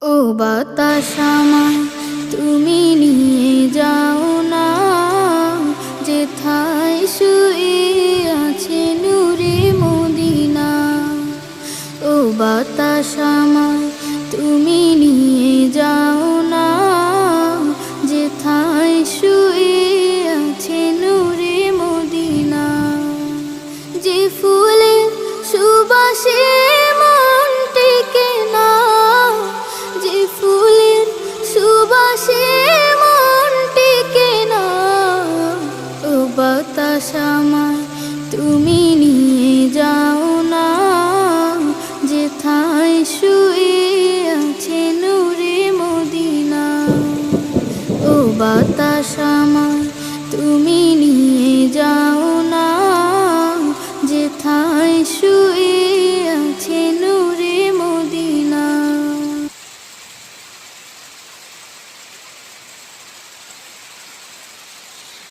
ও বাতাস আমায় তুমি নিয়ে যাও না, যেথায় শুয়ে আছে নূরে মদিনা। ও বাতাস আমায় তুমি নিয়ে যাও না, যেথায় শুয়ে আছে নূরে মদিনা। যে ফুলের সুবাসে মন টেকে না, যে ফুলের সুবাসে মন টেকে না। ও বাতাস আমায় তুমি নিয়ে যাও না, যেথায় শুয়ে আছে নূরে মদিনা। ও বাতাস